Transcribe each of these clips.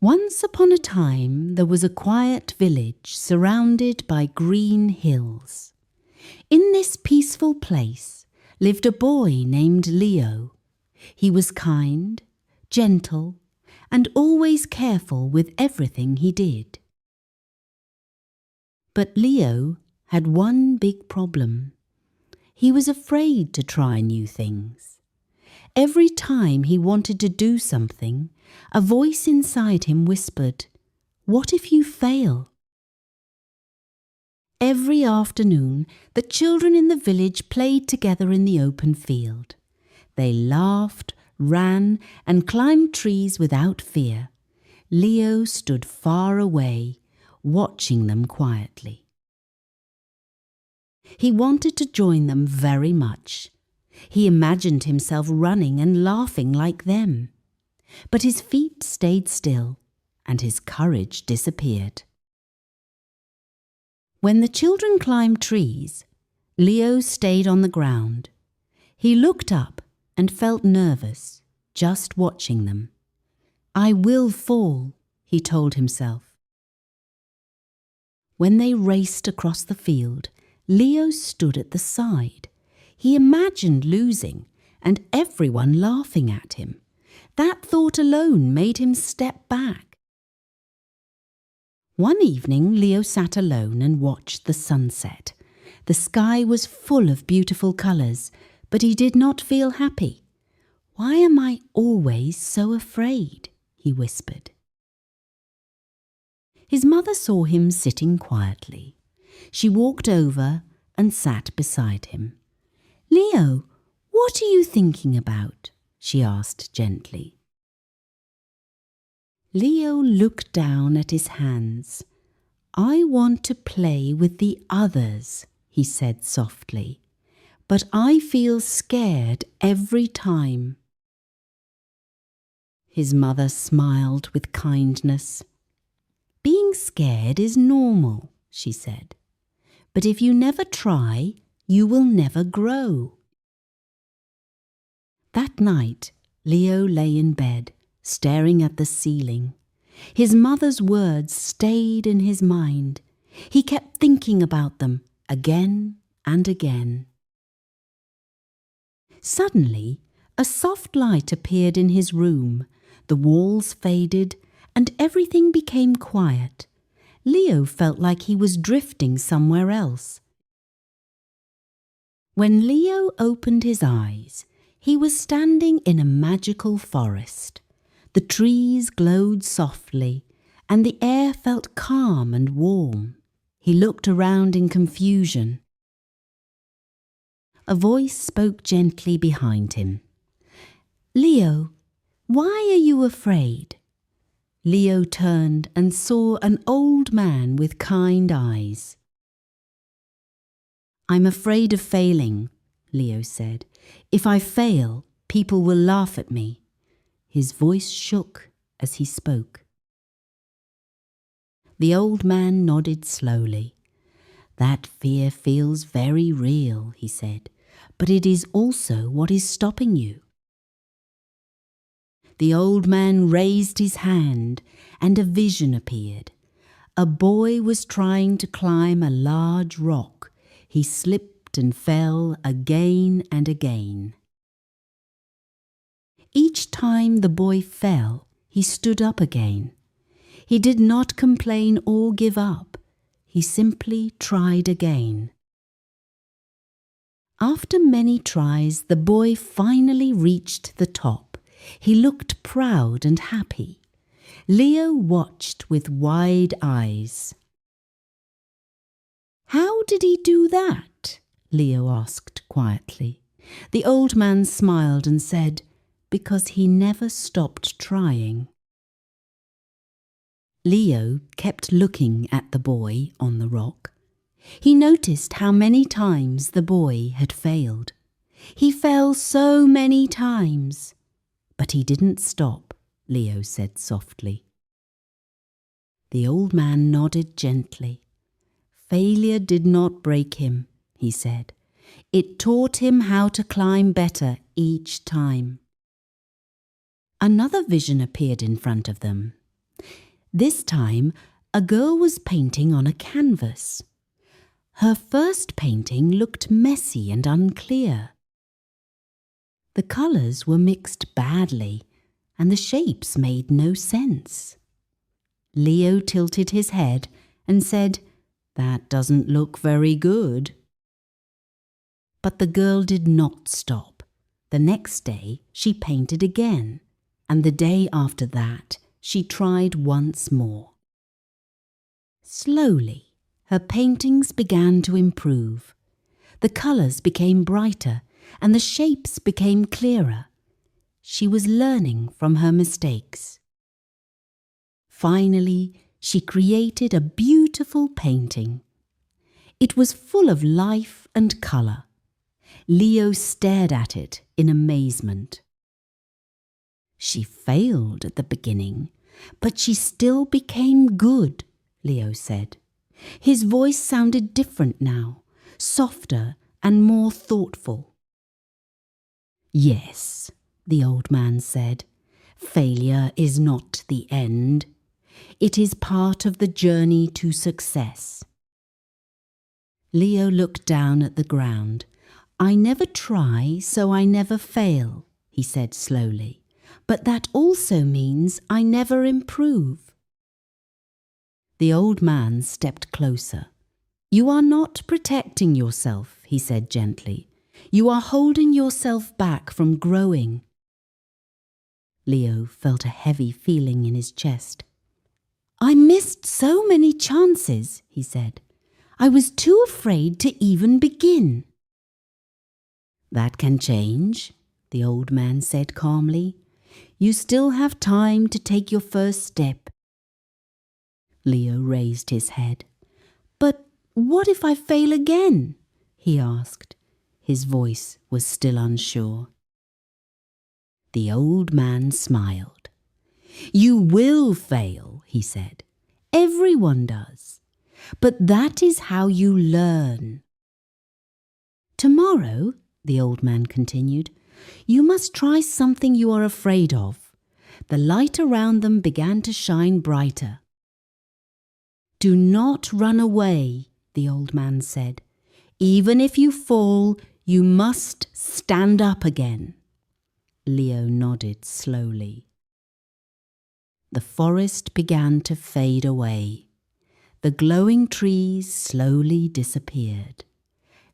Once upon a time there was a quiet village surrounded by green hills. In this peaceful place lived a boy named Leo. He was kind, gentle, and always careful with everything he did. But Leo had one big problem. He was afraid to try new things. Every time he wanted to do something, a voice inside him whispered, "What if you fail?" Every afternoon, the children in the village played together in the open field. They laughed, ran, and climbed trees without fear. Leo stood far away, watching them quietly. He wanted to join them very much. He imagined himself running and laughing like them. But his feet stayed still, and his courage disappeared. When the children climbed trees, Leo stayed on the ground. He looked up and felt nervous, just watching them. "I will fall," he told himself. When they raced across the field, Leo stood at the side. He imagined losing and everyone laughing at him. That thought alone made him step back. One evening, Leo sat alone and watched the sunset. The sky was full of beautiful colours, but he did not feel happy. "Why am I always so afraid?" he whispered. His mother saw him sitting quietly. She walked over and sat beside him. "Leo, what are you thinking about?" she asked gently. Leo looked down at his hands. "I want to play with the others," he said softly, "but I feel scared every time." His mother smiled with kindness. "Being scared is normal," she said, "but if you never try, you will never grow." That night, Leo lay in bed, staring at the ceiling. His mother's words stayed in his mind. He kept thinking about them again and again. Suddenly, a soft light appeared in his room. The walls faded and everything became quiet. Leo felt like he was drifting somewhere else. When Leo opened his eyes, he was standing in a magical forest. The trees glowed softly, and the air felt calm and warm. He looked around in confusion. A voice spoke gently behind him. "Leo, why are you afraid?" Leo turned and saw an old man with kind eyes. "I'm afraid of failing," Leo said. "If I fail, people will laugh at me." His voice shook as he spoke. The old man nodded slowly. "That fear feels very real," he said, "but it is also what is stopping you." The old man raised his hand and a vision appeared. A boy was trying to climb a large rock. He slipped and fell again and again. Each time the boy fell, he stood up again. He did not complain or give up. He simply tried again. After many tries, the boy finally reached the top. He looked proud and happy. Leo watched with wide eyes. "How did he do that?" Leo asked quietly. The old man smiled and said, "Because he never stopped trying." Leo kept looking at the boy on the rock. He noticed how many times the boy had failed. He fell so many times. "But he didn't stop," Leo said softly. The old man nodded gently. "Failure did not break him," he said. "It taught him how to climb better each time." Another vision appeared in front of them. This time, a girl was painting on a canvas. Her first painting looked messy and unclear. The colours were mixed badly, and the shapes made no sense. Leo tilted his head and said, "That doesn't look very good." But the girl did not stop. The next day she painted again, and the day after that she tried once more. Slowly, her paintings began to improve. The colours became brighter and the shapes became clearer. She was learning from her mistakes. Finally, she created a beautiful painting. It was full of life and colour. Leo stared at it in amazement. She failed at the beginning, but she still became good, Leo said. His voice sounded different now, softer and more thoughtful. "Yes," the old man said, "failure is not the end. It is part of the journey to success." Leo looked down at the ground. "I never try, so I never fail," he said slowly. "But that also means I never improve." The old man stepped closer. "You are not protecting yourself," he said gently. "You are holding yourself back from growing." Leo felt a heavy feeling in his chest. "I missed so many chances," he said. "I was too afraid to even begin." "That can change," the old man said calmly. "You still have time to take your first step." Leo raised his head. "But what if I fail again?" he asked. His voice was still unsure. The old man smiled. "You will fail," he said. "Everyone does. But that is how you learn." "Tomorrow," the old man continued, "you must try something you are afraid of." The light around them began to shine brighter. "Do not run away," the old man said. "Even if you fall, you must stand up again." Leo nodded slowly. The forest began to fade away. The glowing trees slowly disappeared.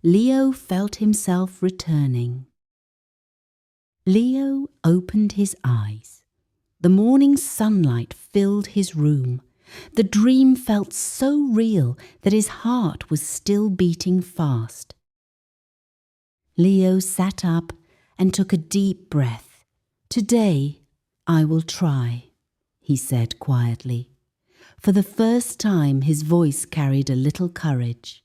Leo felt himself returning. Leo opened his eyes. The morning sunlight filled his room. The dream felt so real that his heart was still beating fast. Leo sat up and took a deep breath. "Today I will try," he said quietly. For the first time his voice carried a little courage.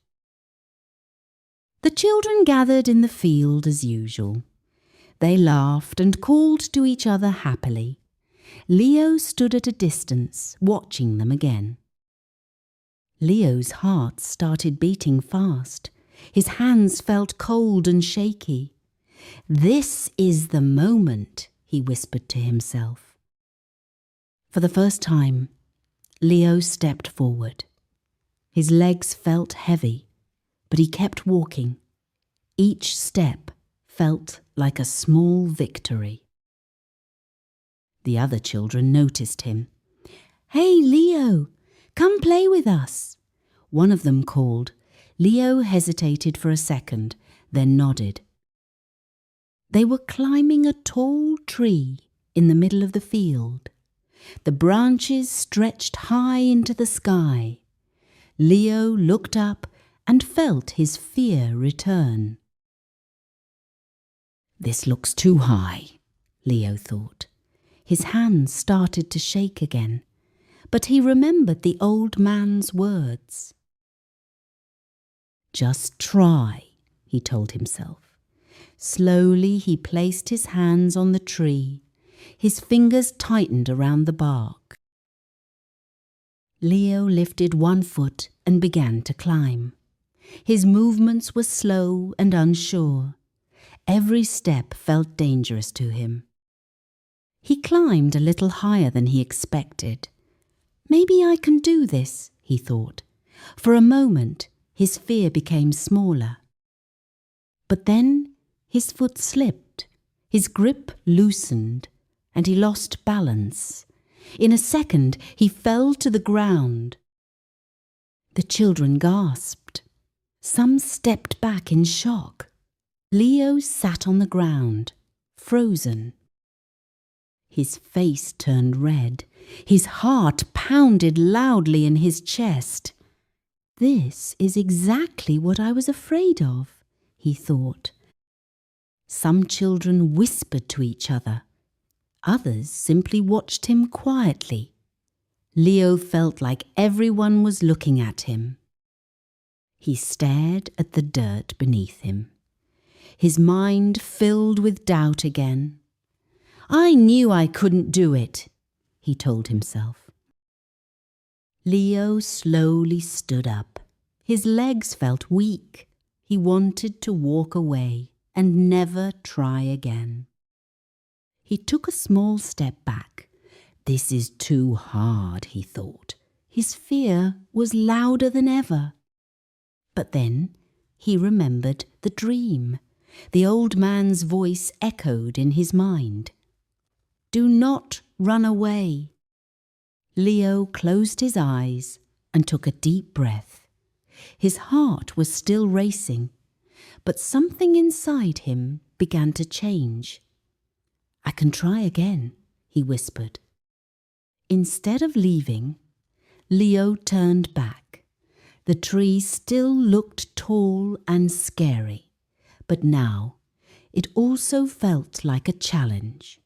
The children gathered in the field as usual. They laughed and called to each other happily. Leo stood at a distance, watching them again. Leo's heart started beating fast. His hands felt cold and shaky. "This is the moment," he whispered to himself. For the first time, Leo stepped forward. His legs felt heavy, but he kept walking. Each step felt like a small victory. The other children noticed him. "Hey, Leo, come play with us," one of them called. Leo hesitated for a second, then nodded. They were climbing a tall tree in the middle of the field. The branches stretched high into the sky. Leo looked up and felt his fear return. "This looks too high," Leo thought. His hands started to shake again, but he remembered the old man's words. "Just try," he told himself. Slowly he placed his hands on the tree. His fingers tightened around the bark. Leo lifted one foot and began to climb. His movements were slow and unsure. Every step felt dangerous to him. He climbed a little higher than he expected. Maybe I can do this, he thought. For a moment, his fear became smaller. But then his foot slipped, his grip loosened, and he lost balance. In a second, he fell to the ground. The children gasped. Some stepped back in shock. Leo sat on the ground, frozen. His face turned red. His heart pounded loudly in his chest. This is exactly what I was afraid of, he thought. Some children whispered to each other. Others simply watched him quietly. Leo felt like everyone was looking at him. He stared at the dirt beneath him. His mind filled with doubt again. I knew I couldn't do it, he told himself. Leo slowly stood up. His legs felt weak. He wanted to walk away and never try again. He took a small step back. This is too hard, he thought. His fear was louder than ever. But then he remembered the dream. The old man's voice echoed in his mind. Do not run away. Leo closed his eyes and took a deep breath. His heart was still racing, but something inside him began to change. I can try again, he whispered. Instead of leaving, Leo turned back. The tree still looked tall and scary, but now it also felt like a challenge.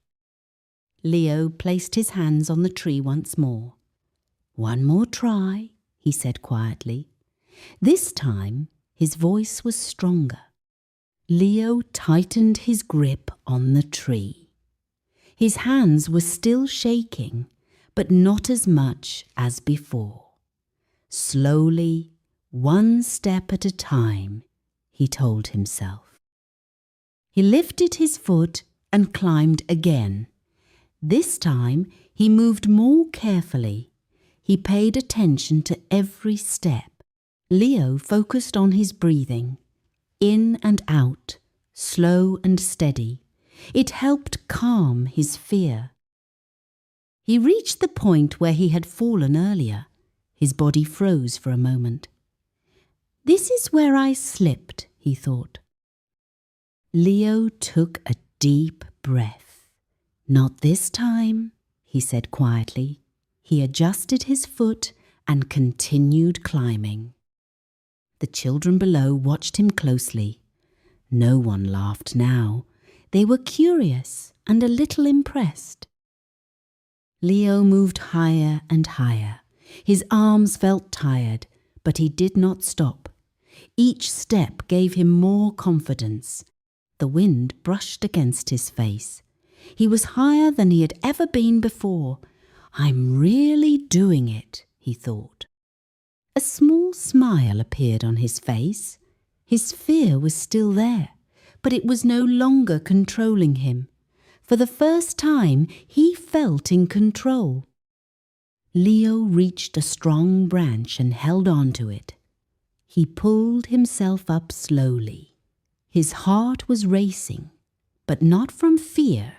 Leo placed his hands on the tree once more. One more try, he said quietly. This time his voice was stronger. Leo tightened his grip on the tree. His hands were still shaking, but not as much as before. Slowly, one step at a time, he told himself. He lifted his foot and climbed again. This time he moved more carefully. He paid attention to every step. Leo focused on his breathing, in and out, slow and steady. It helped calm his fear. He reached the point where he had fallen earlier. His body froze for a moment. This is where I slipped, he thought. Leo took a deep breath. Not this time, he said quietly. He adjusted his foot and continued climbing. The children below watched him closely. No one laughed now. They were curious and a little impressed. Leo moved higher and higher. His arms felt tired, but he did not stop. Each step gave him more confidence. The wind brushed against his face. He was higher than he had ever been before. I'm really doing it, he thought. A small smile appeared on his face. His fear was still there, but it was no longer controlling him. For the first time, he felt in control. Leo reached a strong branch and held on to it. He pulled himself up slowly. His heart was racing, but not from fear,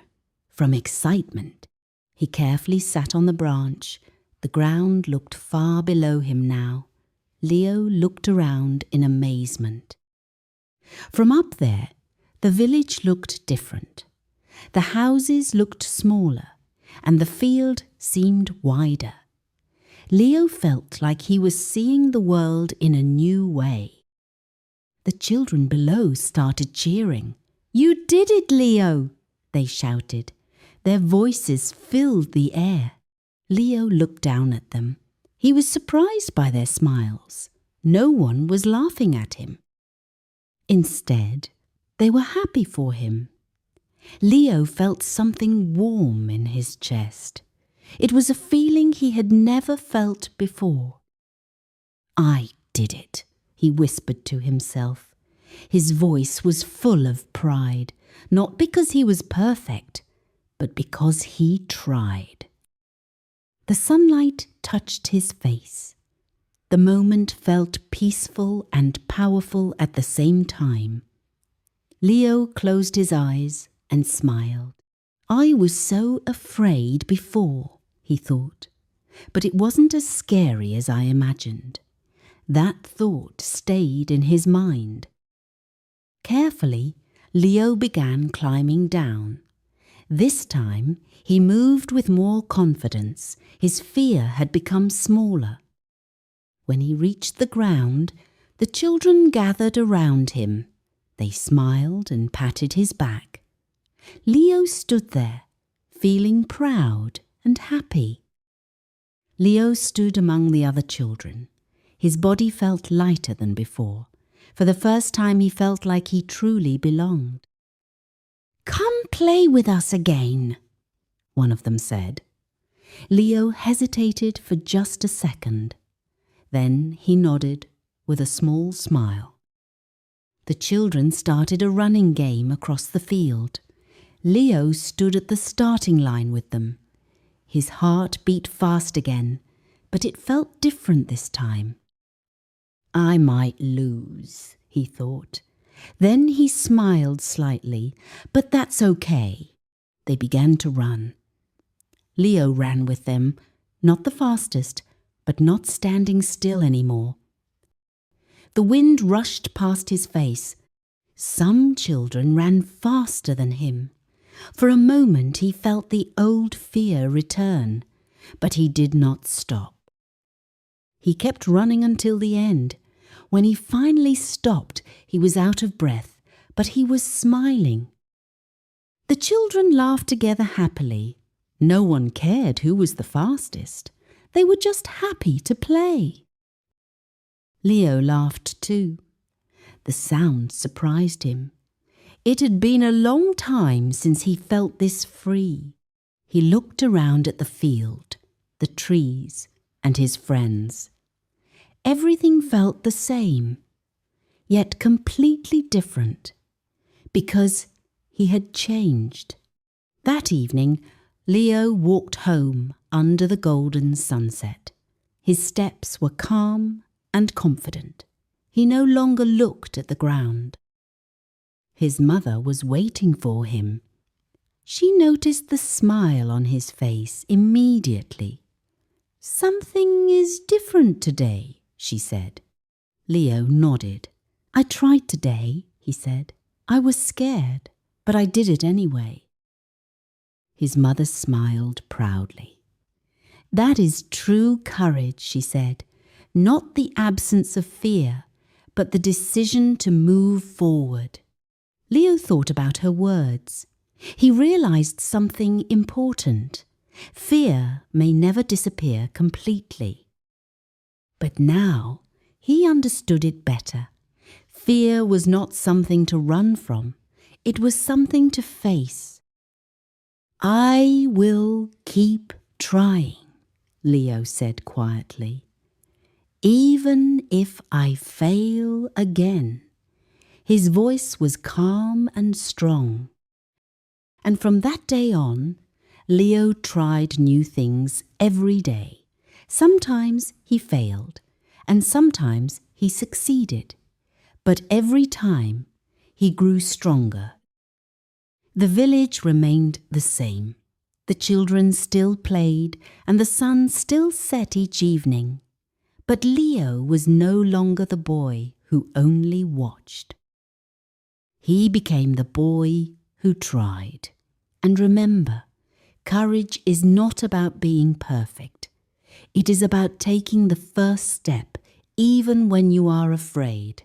from excitement. He carefully sat on the branch. The ground looked far below him now. Leo looked around in amazement. From up there, the village looked different. The houses looked smaller, and the field seemed wider. Leo felt like he was seeing the world in a new way. The children below started cheering. You did it, Leo, they shouted. Their voices filled the air. Leo looked down at them. He was surprised by their smiles. No one was laughing at him. Instead, they were happy for him. Leo felt something warm in his chest. It was a feeling he had never felt before. I did it, he whispered to himself. His voice was full of pride, not because he was perfect, but because he tried. The sunlight touched his face. The moment felt peaceful and powerful at the same time. Leo closed his eyes and smiled. I was so afraid before, he thought, but it wasn't as scary as I imagined. That thought stayed in his mind. Carefully, Leo began climbing down. This time, he moved with more confidence. His fear had become smaller. When he reached the ground, the children gathered around him. They smiled and patted his back. Leo stood there, feeling proud and happy. Leo stood among the other children. His body felt lighter than before. For the first time he felt like he truly belonged. "Come play with us again," one of them said. Leo hesitated for just a second. Then he nodded with a small smile. The children started a running game across the field. Leo stood at the starting line with them. His heart beat fast again, but it felt different this time. I might lose, he thought. Then he smiled slightly, but that's okay. They began to run. Leo ran with them, not the fastest, but not standing still anymore. The wind rushed past his face. Some children ran faster than him. For a moment he felt the old fear return, but he did not stop. He kept running until the end. When he finally stopped, he was out of breath, but he was smiling. The children laughed together happily. No one cared who was the fastest. They were just happy to play. Leo laughed too. The sound surprised him. It had been a long time since he felt this free. He looked around at the field, the trees, and his friends. Everything felt the same, yet completely different, because he had changed. That evening, Leo walked home under the golden sunset. His steps were calm and confident. He no longer looked at the ground. His mother was waiting for him. She noticed the smile on his face immediately. "Something is different today," she said. Leo nodded. "I tried today," he said. "I was scared, but I did it anyway." His mother smiled proudly. "That is true courage," she said. "Not the absence of fear, but the decision to move forward." Leo thought about her words. He realized something important. Fear may never disappear completely. But now he understood it better. Fear was not something to run from. It was something to face. "I will keep trying," Leo said quietly. "Even if I fail again." His voice was calm and strong. And from that day on, Leo tried new things every day. Sometimes he failed, and sometimes he succeeded. But every time, he grew stronger. The village remained the same. The children still played, and the sun still set each evening. But Leo was no longer the boy who only watched. He became the boy who tried. And remember, courage is not about being perfect. It is about taking the first step, even when you are afraid.